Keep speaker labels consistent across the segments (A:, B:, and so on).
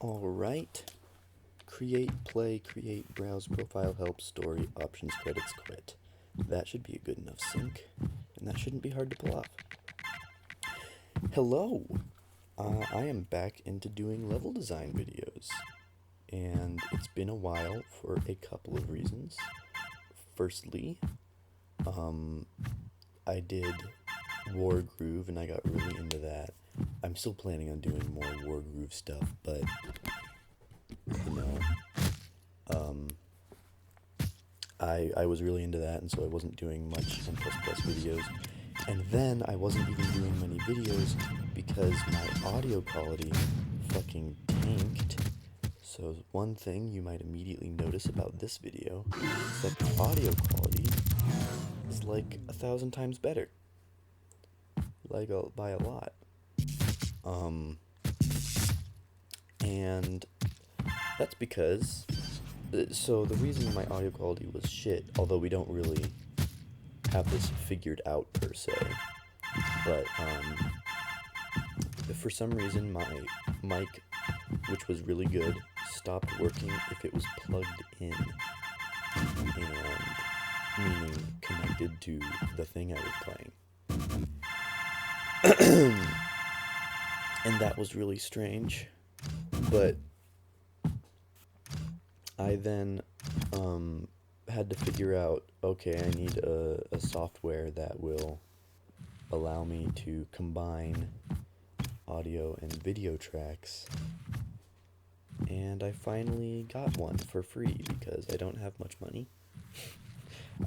A: Alright. Create, play, create, browse, profile, help, story, options, credits, quit. That should be a good enough sync, and that shouldn't be hard to pull off. Hello! I am back into doing level design videos, and it's been a while for a couple of reasons. Firstly, I did Wargroove, and I got really into that. I'm still planning on doing more Wargroove stuff, but, you know, I was really into that, and so I wasn't doing much M++ videos. And then I wasn't even doing many videos because my audio quality fucking tanked. So one thing you might immediately notice about this video is that the audio quality is like 1,000 times better. Like by a lot. And that's because, so the reason my audio quality was shit, although we don't really have this figured out per se, but for some reason my mic, which was really good, stopped working if it was plugged in, and meaning connected to the thing I was playing. And that was really strange, but I then had to figure out, okay, I need a software that will allow me to combine audio and video tracks, and I finally got one for free because I don't have much money.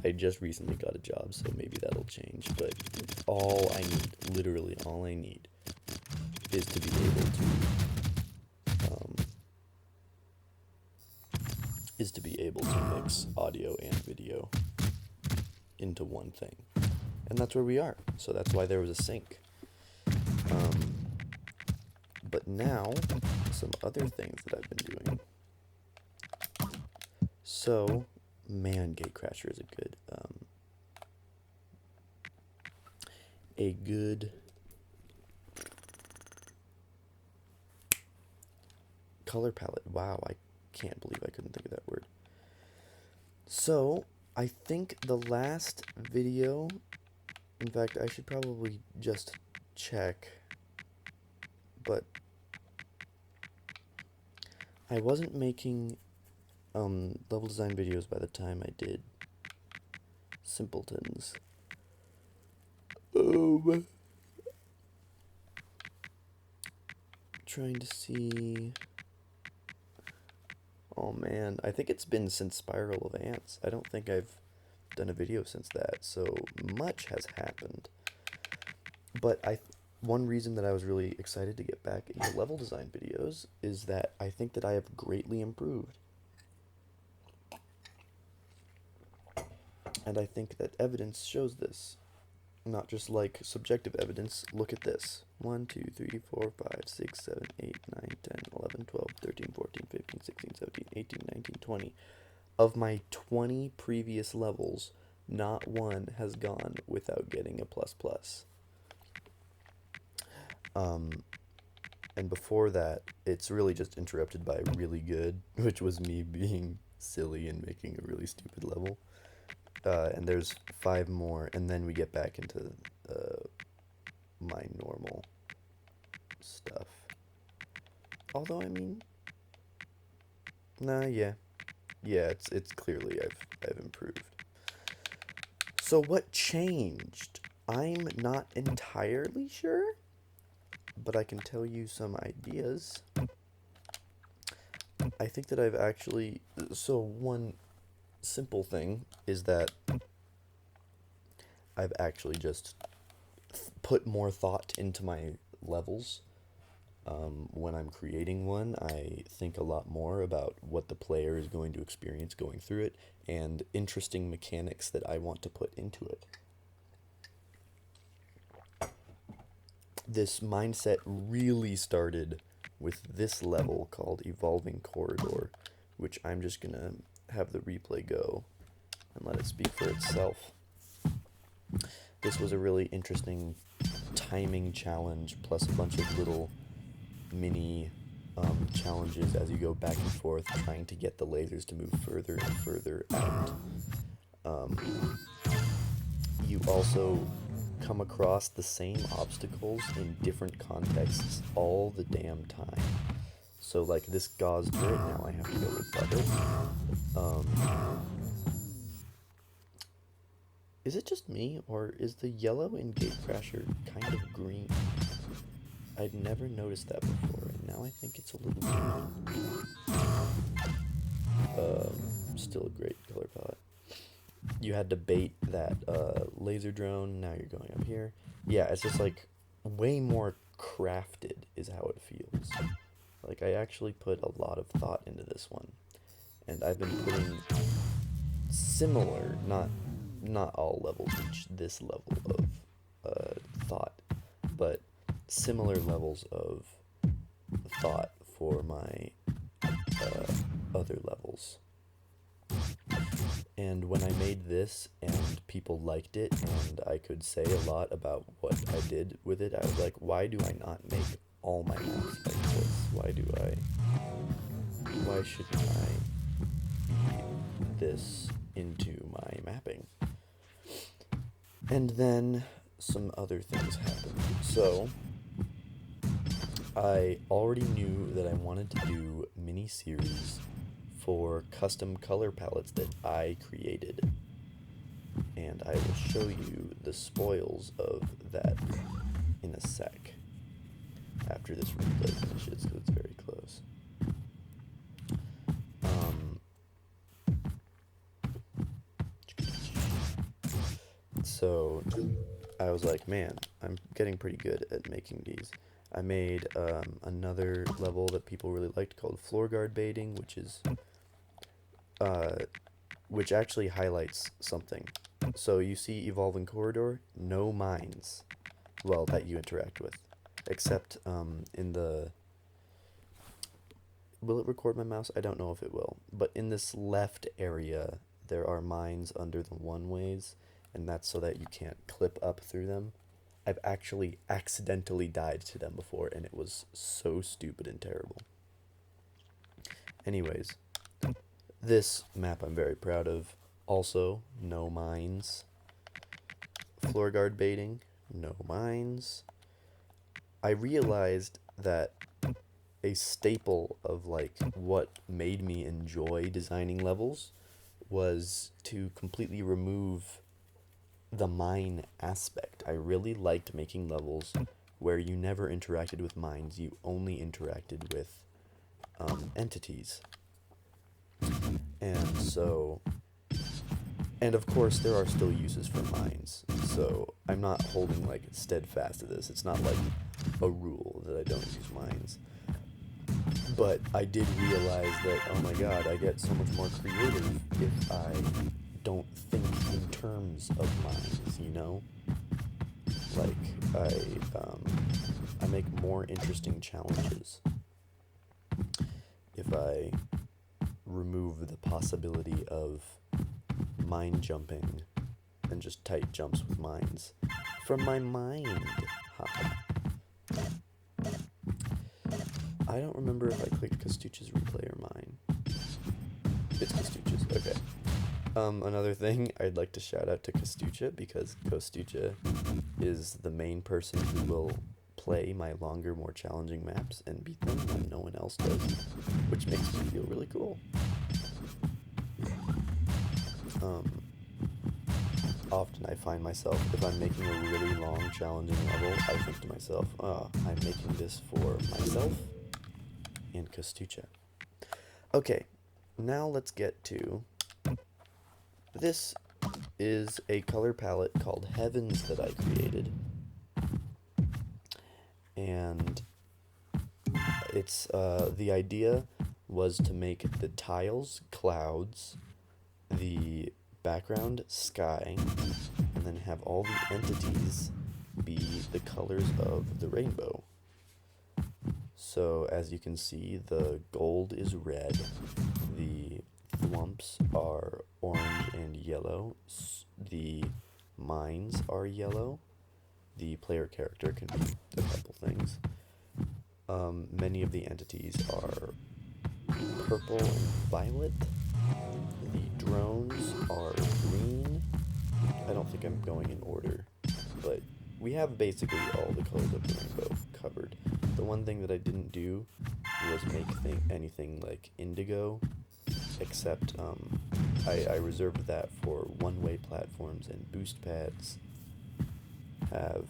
A: I just recently got a job, so maybe that'll change, but all I need, literally all I need, is to be able to mix audio and video into one thing. And that's where we are. So that's why there was a sync. But now, some other things that I've been doing. So, man, Gatecrasher is a good color palette. Wow, I can't believe I couldn't think of that word. So, I think the last video, in fact, I should probably just check, but I wasn't making level design videos by the time I did Simpletons. Trying to see. Oh man, I think it's been since Spiral of Ants. I don't think I've done a video since that, so much has happened. But one reason that I was really excited to get back into level design videos is that I think that I have greatly improved. And I think that evidence shows this. Not just like subjective evidence. Look at this. 1, 2, 3, 4, 5, 6, 7, 8, 9, 10, 11, 12, 13, 14, 15, 16, 17, 18, 19, 20. Of my 20 previous levels, not one has gone without getting a ++. And before that, it's really just interrupted by really good, which was me being silly and making a really stupid level. And there's 5 more, and then we get back into my normal stuff. Although, I mean, yeah, it's clearly I've improved. So what changed? I'm not entirely sure, but I can tell you some ideas. I think that I've actually, so one simple thing is that I've actually just put more thought into my levels. When I'm creating one, I think a lot more about what the player is going to experience going through it and interesting mechanics that I want to put into it. This mindset really started with this level called Evolving Corridor, which I'm just gonna have the replay go and let it speak for itself. This was a really interesting timing challenge plus a bunch of little mini challenges as you go back and forth trying to get the lasers to move further and further out. You also come across the same obstacles in different contexts all the damn time. So like this gauze turret, now I have to go above it. Is it just me, or is the yellow in Gatecrasher kind of green? I'd never noticed that before, and now I think it's a little green. Still a great color palette. You had to bait that laser drone, now you're going up here. Yeah, it's just like way more crafted is how it feels. Like I actually put a lot of thought into this one. And I've been putting similar, not all levels reach this level of thought, but similar levels of thought for my other levels. And when I made this and people liked it and I could say a lot about what I did with it, I was like, why do I not make all my maps like this? Why shouldn't I feed this into my mapping? And then some other things happened. So I already knew that I wanted to do mini-series for custom color palettes that I created. And I will show you the spoils of that in a sec. After this replay finishes, because it's very close. So I was like, man, I'm getting pretty good at making these. I made another level that people really liked called floor guard baiting, which actually highlights something. So you see evolving corridor, no mines, well, that you interact with, except in the. Will it record my mouse? I don't know if it will, but in this left area there are mines under the one-ways, and that's so that you can't clip up through them. I've actually accidentally died to them before, and it was so stupid and terrible. Anyways, this map I'm very proud of. Also, no mines. Floor guard baiting, no mines. I realized that a staple of like what made me enjoy designing levels was to completely remove the mine aspect. I really liked making levels where you never interacted with mines, you only interacted with entities. And so, and of course there are still uses for mines, so I'm not holding like steadfast to this. It's not like a rule that I don't use mines. But I did realize that, oh my god, I get so much more creative if I don't think in terms of mines, you know? Like, I make more interesting challenges if I remove the possibility of mine jumping and just tight jumps with mines from my mind. Haha. I don't remember if I clicked Kostucha's replay or mine. It's Kostucha's, okay. Another thing, I'd like to shout out to Kostucha, because Kostucha is the main person who will play my longer, more challenging maps and beat them when no one else does, which makes me feel really cool. Often I find myself, if I'm making a really long, challenging level, I think to myself, I'm making this for myself and Kostucha. Okay, now let's get to... This is a color palette called Heavens that I created. And it's, the idea was to make the tiles clouds, the background sky, and then have all the entities be the colors of the rainbow. So as you can see, the gold is red, the thwomps are orange and yellow, the mines are yellow, the player character can be a couple things, Many of the entities are purple and violet. The drones are green. I don't think I'm going in order, but we have basically all the colors of the rainbow covered. The one thing that I didn't do was make anything like indigo, except I reserved that for one-way platforms, and boost pads have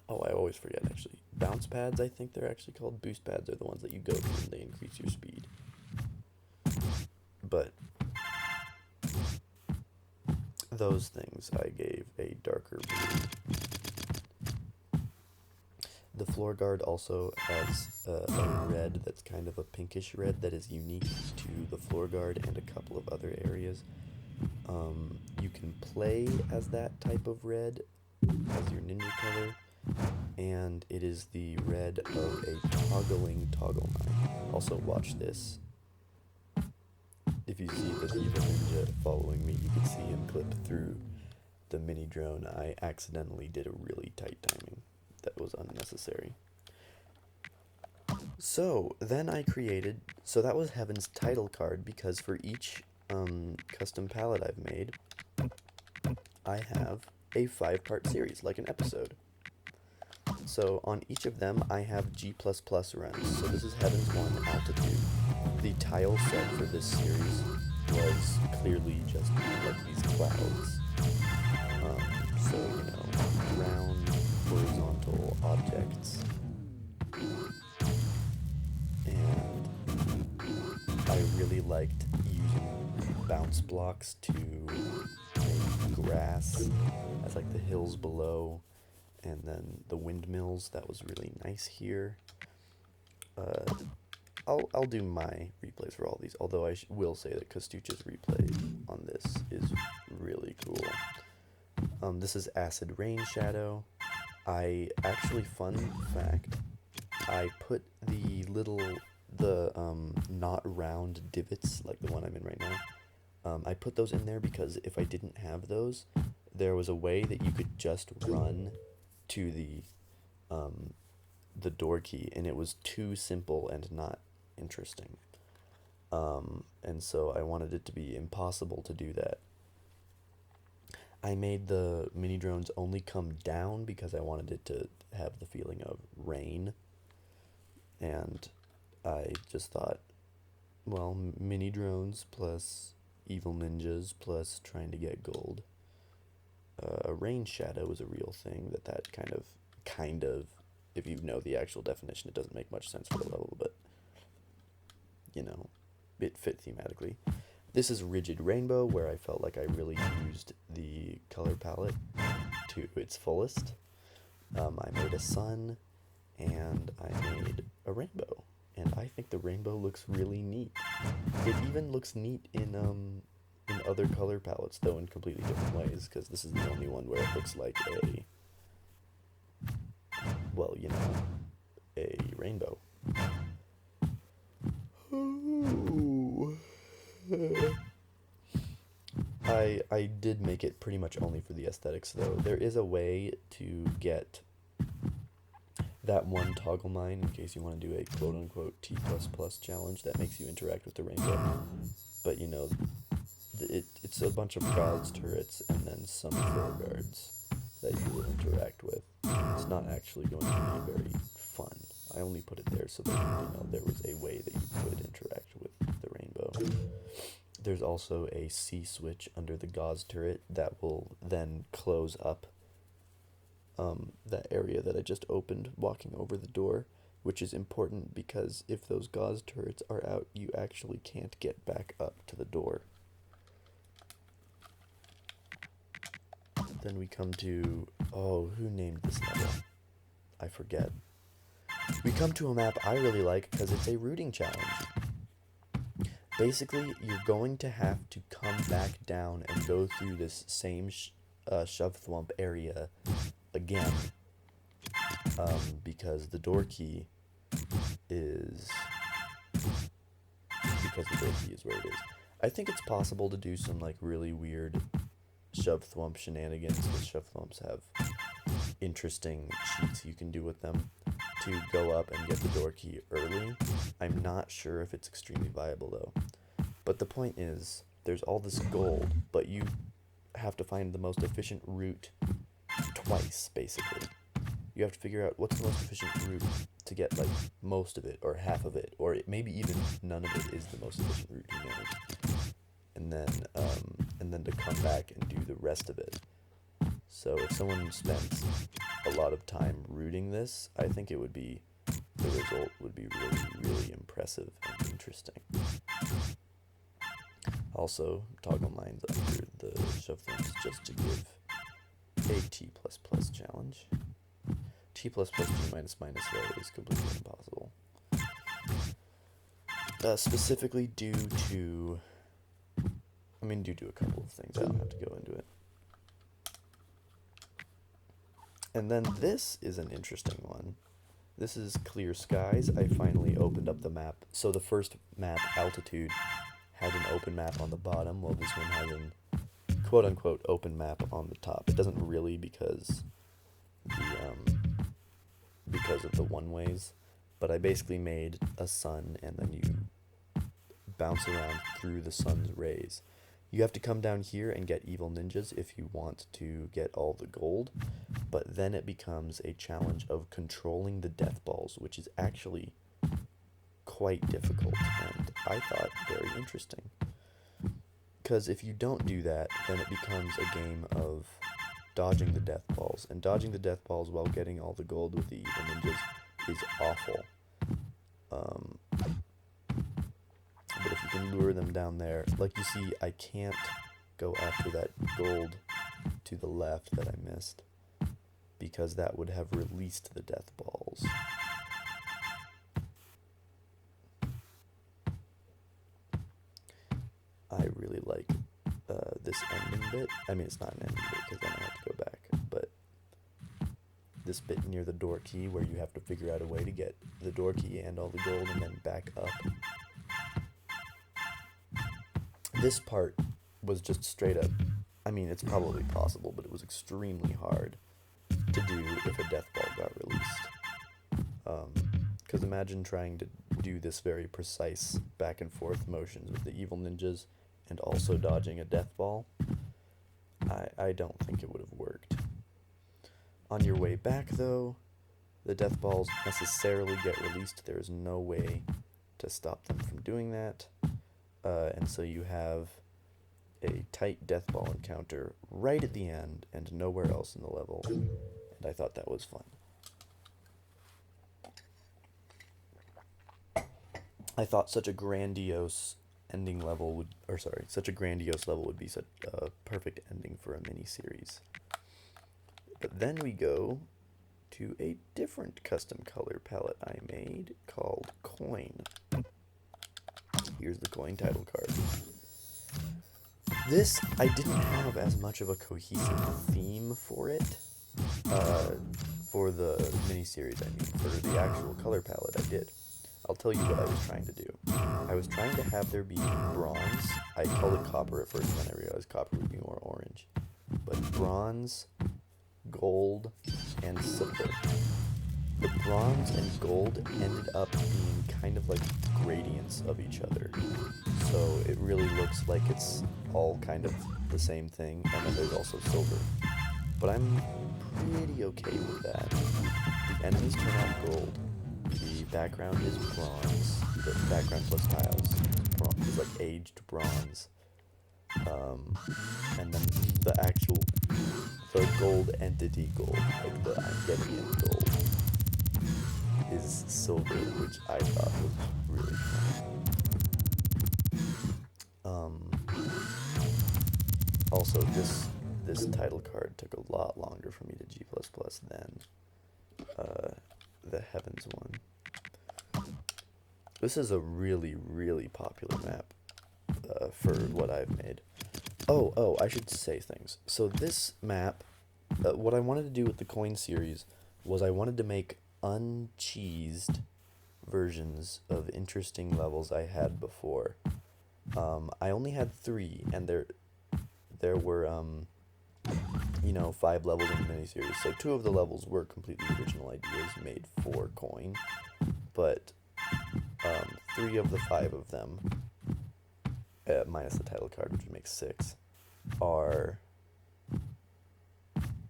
A: oh, I always forget actually. Bounce pads, I think they're actually called. Boost pads are the ones that you go through and they increase your speed. But those things I gave a darker blue. The floor guard also has a red that's kind of a pinkish red that is unique to the floor guard and a couple of other areas. You can play as that type of red as your ninja color, and it is the red of a toggling toggle mine. Also, watch this. If you see the evil ninja following me, you can see him clip through the mini drone. I accidentally did a really tight timing. That was unnecessary. So, then I created, so that was Heaven's title card, because for each custom palette I've made, I have a 5-part series, like an episode. So on each of them, I have G++ runs. So this is Heaven's 1, Altitude. The tile set for this series was clearly just like these clouds. So, you know, round, horizontal objects. And I really liked using bounce blocks to make grass as like the hills below, and then the windmills. That was really nice here. I'll do my replays for all these, although I will say that Kostuch's replay on this is really cool. This is Acid Rain Shadow. I actually, fun fact, I put the not round divots, like the one I'm in right now, I put those in there because if I didn't have those, there was a way that you could just run to the door key, and it was too simple and not interesting. And so I wanted it to be impossible to do that. I made the mini drones only come down because I wanted it to have the feeling of rain. And I just thought, well, mini drones plus evil ninjas plus trying to get gold. A rain shadow is a real thing. That kind of, if you know the actual definition, it doesn't make much sense for the level, but, you know, it fit thematically. This is Rigid Rainbow, where I felt like I really used the color palette to its fullest. I made a sun, and I made a rainbow, and I think the rainbow looks really neat. It even looks neat in other color palettes, though in completely different ways, because this is the only one where it looks like well, you know, a rainbow. I did make it pretty much only for the aesthetics, though. There is a way to get that one toggle mine in case you want to do a quote-unquote T++ challenge that makes you interact with the rainbow. But, you know, it's a bunch of gauze turrets and then some floor guards that you will interact with. It's not actually going to be very fun. I only put it there so that, you know, there was a way that you could interact with the rainbow. There's also a C switch under the gauze turret that will then close up that area that I just opened walking over the door, which is important because if those gauze turrets are out, you actually can't get back up to the door. Then we come to, oh, who named this level? I forget. We come to a map I really like because it's a rooting challenge. Basically, you're going to have to come back down and go through this same shove thwomp area again, because the door key is where it is. I think it's possible to do some like really weird shove thwomp shenanigans, because shove thwomps have interesting cheats you can do with them to go up and get the door key early. I'm not sure if it's extremely viable though. But the point is, there's all this gold, but you have to find the most efficient route twice, basically. You have to figure out what's the most efficient route to get like most of it, or half of it, or maybe even none of it is the most efficient route you manage. And then to come back and do the rest of it. So if someone spends a lot of time rooting this, I think the result would be really, really impressive and interesting. Also, toggle lines under the shove things just to give a T++ challenge. T++ T minus minus though is completely impossible. Specifically due to a couple of things. I don't have to go into it. And then this is an interesting one. This is Clear Skies. I finally opened up the map. So the first map, Altitude, had an open map on the bottom, while this one has an quote-unquote open map on the top. It doesn't really because of the one-ways, but I basically made a sun, and then you bounce around through the sun's rays. You have to come down here and get evil ninjas if you want to get all the gold, but then it becomes a challenge of controlling the death balls, which is actually quite difficult, and I thought very interesting. Because if you don't do that, then it becomes a game of dodging the death balls, and dodging the death balls while getting all the gold with the evil ninjas is awful. But if you can lure them down there, like you see, I can't go after that gold to the left that I missed, because that would have released the death balls. I really like this ending bit. I mean, it's not an ending bit because then I have to go back, but this bit near the door key where you have to figure out a way to get the door key and all the gold and then back up. This part was just straight up, I mean, it's probably possible, but it was extremely hard to do if a death ball got released. Because imagine trying to do this very precise back and forth motions with the evil ninjas and also dodging a death ball. I don't think it would have worked. On your way back, though, the death balls necessarily get released. There is no way to stop them from doing that. And so you have a tight death ball encounter right at the end and nowhere else in the level. And I thought that was fun. I thought such a grandiose level would be such a perfect ending for a mini-series. But then we go to a different custom color palette I made called Coin. Here's the Coin title card. This, I didn't have as much of a cohesive theme for it. For the miniseries, I mean. For the actual color palette, I did. I'll tell you what I was trying to do. I was trying to have there be bronze. I called it copper at first, and then I realized copper would be more orange. But bronze, gold, and silver. The bronze and gold ended up being kind of like gradients of each other. So it really looks like it's all kind of the same thing, and then there's also silver. But I'm pretty okay with that. The enemies turn out gold. The background is bronze. The background plus tiles is like aged bronze. And then the gold entity gold, like the I'm getting it gold, is silver, which I thought was really fun. Also, this title card took a lot longer for me to G++ than the Heavens one. This is a really, really popular map for what I've made. Oh, I should say things. So this map, what I wanted to do with the Coin series was I wanted to make uncheesed versions of interesting levels I had before. I only had 3, and there were you know, 5 levels in the miniseries. So 2 of the levels were completely original ideas made for coin, but 3 of the 5 of them, minus the title card, which would make 6, are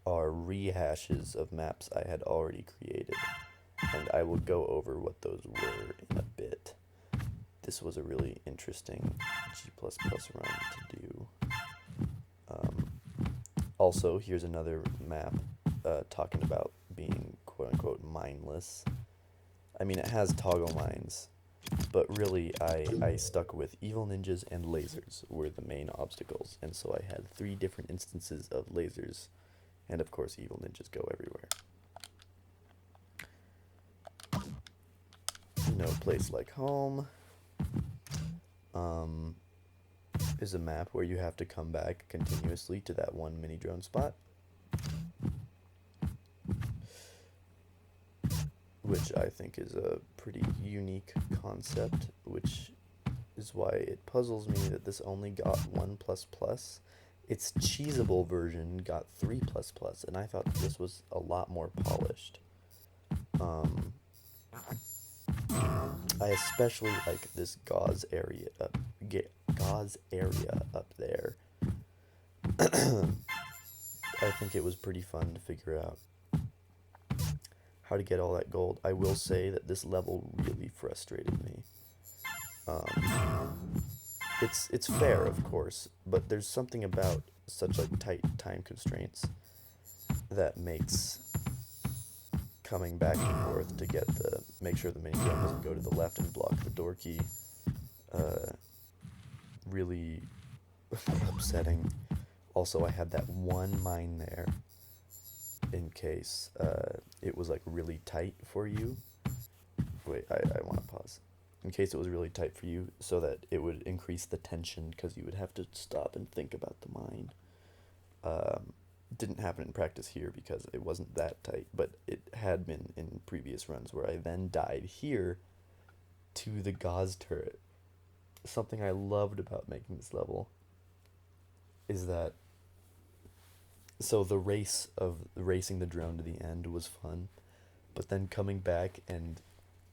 A: rehashes of maps I had already created, and I will go over what those were in a bit. This was a really interesting G++ run to do. Also, here's another map talking about being quote-unquote mindless. I mean, it has toggle mines, but really I stuck with evil ninjas and lasers were the main obstacles, and so I had 3 different instances of lasers, and of course evil ninjas go everywhere. No Place Like Home is a map where you have to come back continuously to that one mini drone spot, which I think is a pretty unique concept, which is why it puzzles me that this only got 1++. Its cheesable version got 3++, and I thought this was a lot more polished. I especially like this gauze area up there. I think it was pretty fun to figure out how to get all that gold. I will say that this level really frustrated me. It's fair, of course, but there's something about such like tight time constraints that makes coming back and forth to make sure the mini drone doesn't go to the left and block the door key really upsetting. Also, I had that one mine there in case it was like really tight for you. Wait, I want to pause. In case it was really tight for you, so that it would increase the tension because you would have to stop and think about the mine. Didn't happen in practice here because it wasn't that tight, but it had been in previous runs where I then died here to the gauze turret. Something I loved about making this level is that, so the race of racing the drone to the end was fun, but then coming back and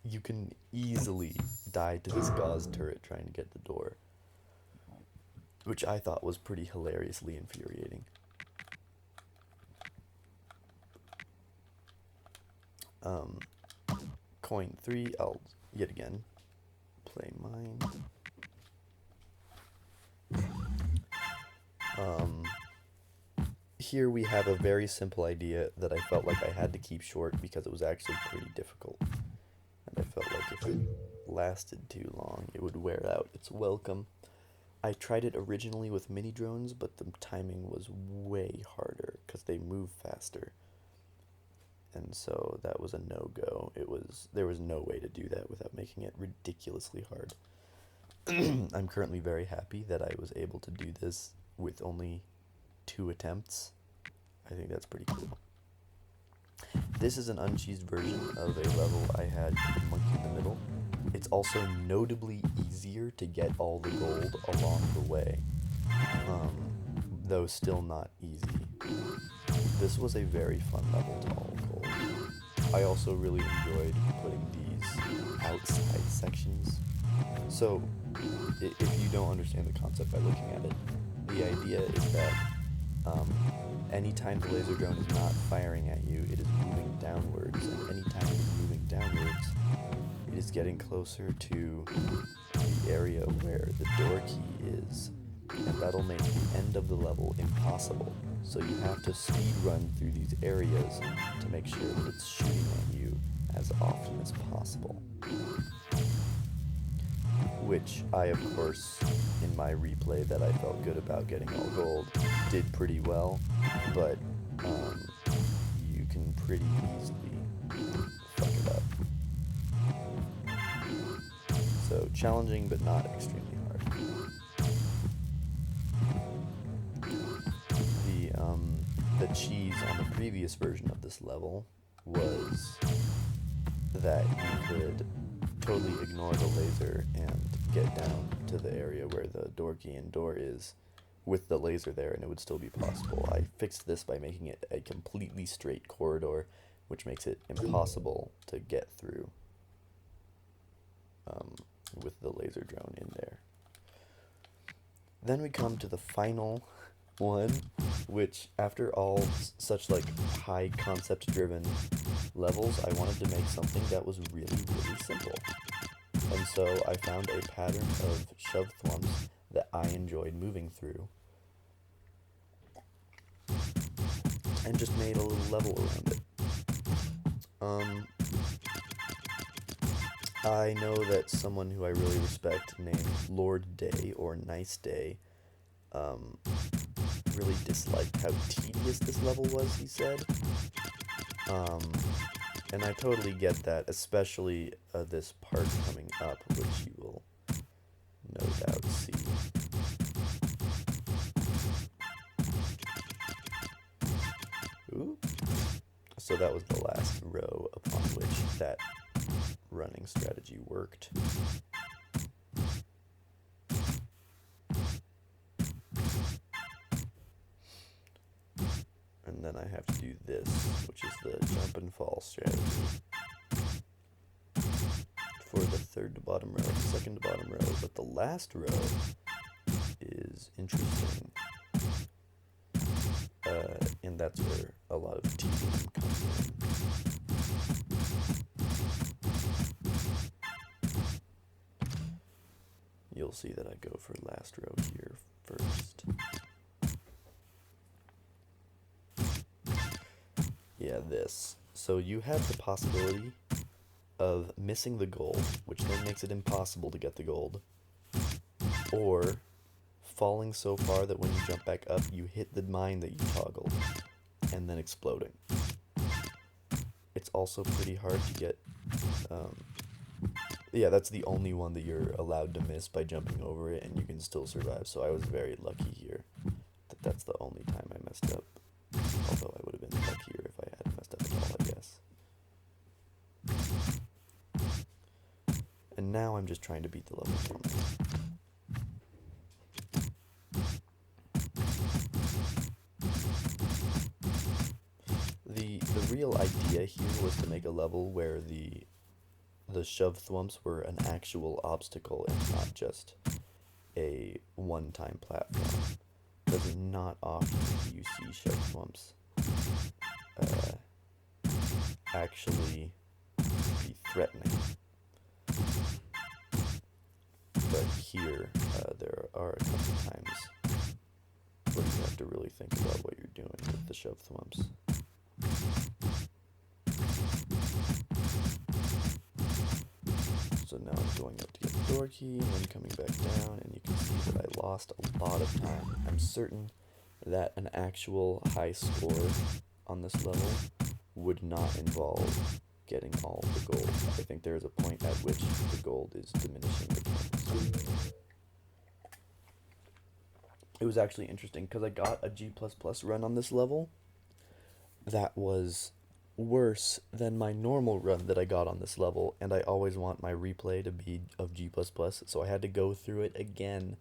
A: you can easily die to this gauze turret trying to get the door, which I thought was pretty hilariously infuriating. Coin 3, I'll yet again play mine. Here we have a very simple idea that I felt like I had to keep short because it was actually pretty difficult. And I felt like if it lasted too long, it would wear out its welcome. I tried it originally with mini drones, but the timing was way harder because they move faster. And so that was a no-go. There was no way to do that without making it ridiculously hard. I'm currently very happy that I was able to do this with only 2 attempts. I think that's pretty cool. This is an uncheesed version of a level I had with Monkey in the Middle. It's also notably easier to get all the gold along the way, though still not easy. This was a very fun level to all gold. I also really enjoyed putting these outside sections. So, if you don't understand the concept by looking at it, the idea is that anytime the laser drone is not firing at you, it is moving downwards, and anytime it is moving downwards, it is getting closer to the area where the door key is, and that'll make the end of the level impossible. So you have to speed run through these areas to make sure that it's shooting at you as often as possible. Which I, of course, in my replay that I felt good about getting all gold, did pretty well, but you can pretty easily fuck it up. So challenging, but not extremely hard. The cheese on the previous version of this level was that you could totally ignore the laser and get down to the area where the door key and door is, with the laser there, and it would still be possible. I fixed this by making it a completely straight corridor, which makes it impossible to get through with the laser drone in there. Then we come to the final one, which after all such like high concept driven levels, I wanted to make something that was really, really simple. And so I found a pattern of shove thwumps that I enjoyed moving through, and just made a little level around it. I know that someone who I really respect named Lord Day or Nice Day really disliked how tedious this level was, he said. And I totally get that, especially this part coming up, which you will no doubt see. Ooh. So that was the last row upon which that running strategy worked. And then I have to do this, which is the jump and fall strategy for the third to bottom row, the second to bottom row, but the last row is interesting, and that's where a lot of teasing comes in. You'll see that I go for last row here first. Yeah, this. So you have the possibility of missing the gold, which then makes it impossible to get the gold, or falling so far that when you jump back up, you hit the mine that you toggled, and then exploding. It's also pretty hard to get, yeah, that's the only one that you're allowed to miss by jumping over it, and you can still survive, so I was very lucky here that that's the only time I messed up, although I would have been luckier if I hadn't messed up at all, I guess. And now I'm just trying to beat the level for me. The real idea here was to make a level where the shove thwumps were an actual obstacle and not just a one-time platform. Because not often do you see shove thwumps actually be threatening. But here, there are a couple times where you have to really think about what you're doing with the shove thwumps. So now I'm going up to get the door key, and then coming back down, and you can see that I lost a lot of time. I'm certain that an actual high score on this level would not involve getting all the gold. I think there is a point at which the gold is diminishing returns. It was actually interesting, because I got a G++ run on this level that was worse than my normal run that I got on this level, and I always want my replay to be of G++, so I had to go through it again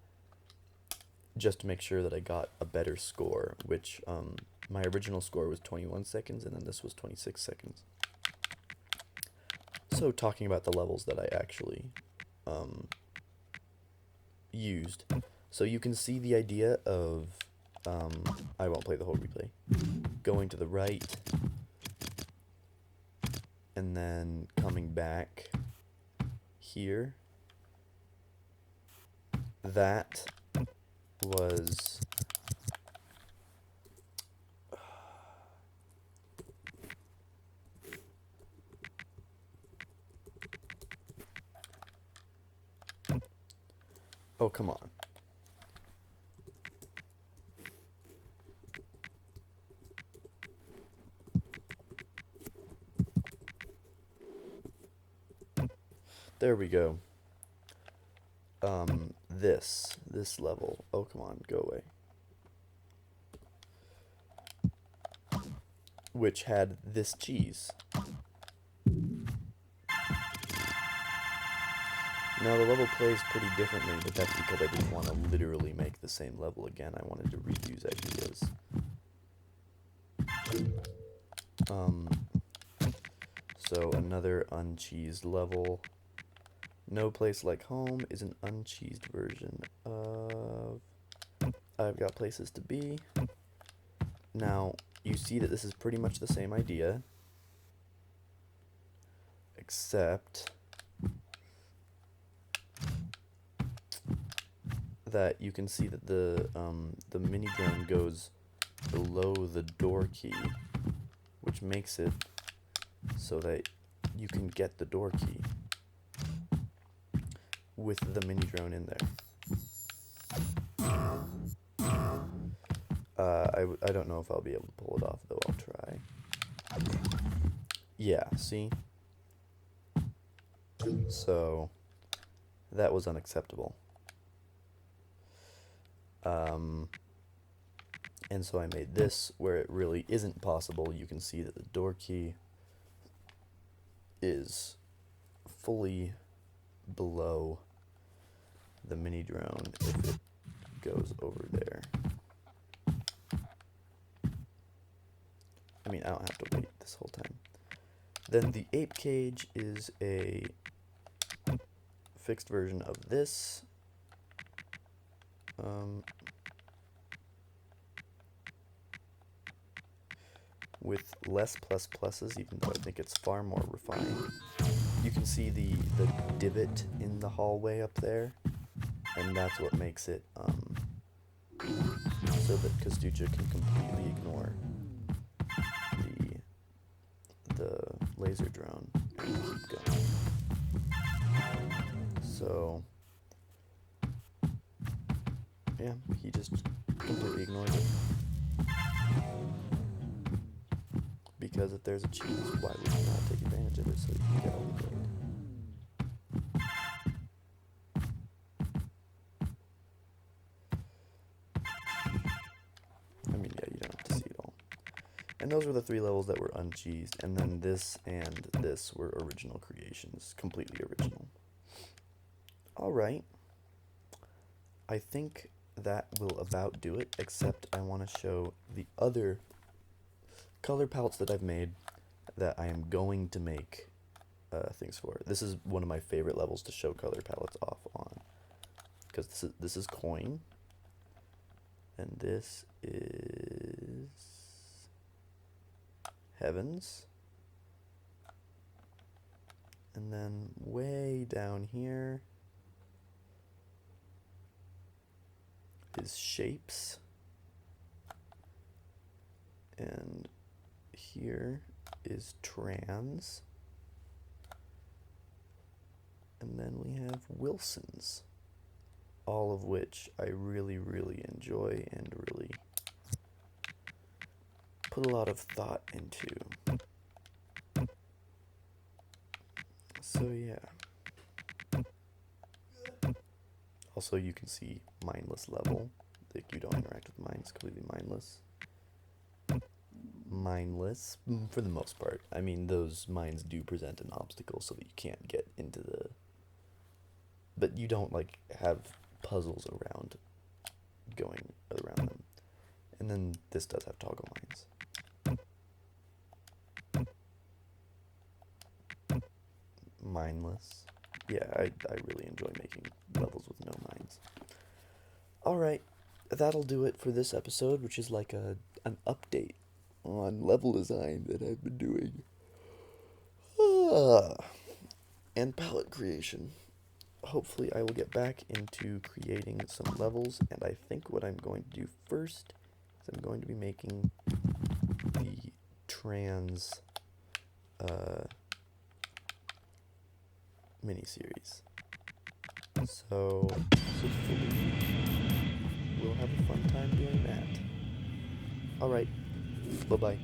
A: just to make sure that I got a better score, which my original score was 21 seconds, and then this was 26 seconds. So talking about the levels that I actually used, so you can see the idea of, I won't play the whole replay, going to the right, and then coming back here. That was oh, come on. There we go. This level. Oh, come on, go away. Which had this cheese. Now the level plays pretty differently, but that's because I didn't want to literally make the same level again. I wanted to reuse ideas. So another uncheesed level. No Place Like Home is an uncheesed version of I've Got Places to Be. Now, you see that this is pretty much the same idea, except that you can see that the mini drone goes below the door key, which makes it so that you can get the door key with the mini drone in there. I don't know if I'll be able to pull it off, though. I'll try. Yeah, see? So, that was unacceptable. And so I made this where it really isn't possible. You can see that the door key is fully below the mini drone if it goes over there. I mean, I don't have to wait this whole time. Then the ape cage is a fixed version of this. With less plus pluses, even though I think it's far more refined. You can see the divot in the hallway up there, and that's what makes it so that Kastucha can completely ignore the laser drone and keep going. So yeah, he just completely ignores it. Because if there's a cheese, why would you not take advantage of it so you can get all the gain? I mean, yeah, you don't have to see it all. And those were the 3 levels that were uncheesed, and then this and this were original creations, completely original. Alright. I think that will about do it, except I want to show the other color palettes that I've made that I am going to make things for. This is one of my favorite levels to show color palettes off on, because this is Coin, and this is Heavens, and then way down here is Shapes, and here is Trans, and then we have Wilson's, all of which I really, really enjoy and really put a lot of thought into. So yeah. Also, you can see mindless level. Like, you don't interact with mine, it's completely mindless. Mindless, for the most part. I mean, those mines do present an obstacle so that you can't get into the... But you don't, like, have puzzles around going around them. And then this does have toggle mines. Mindless. Yeah, I really enjoy making levels with no mines. Alright, that'll do it for this episode, which is like an update on level design that I've been doing. And palette creation. Hopefully I will get back into creating some levels, and I think what I'm going to do first is I'm going to be making the Trans miniseries. So hopefully we'll have a fun time doing that. Alright, bye-bye.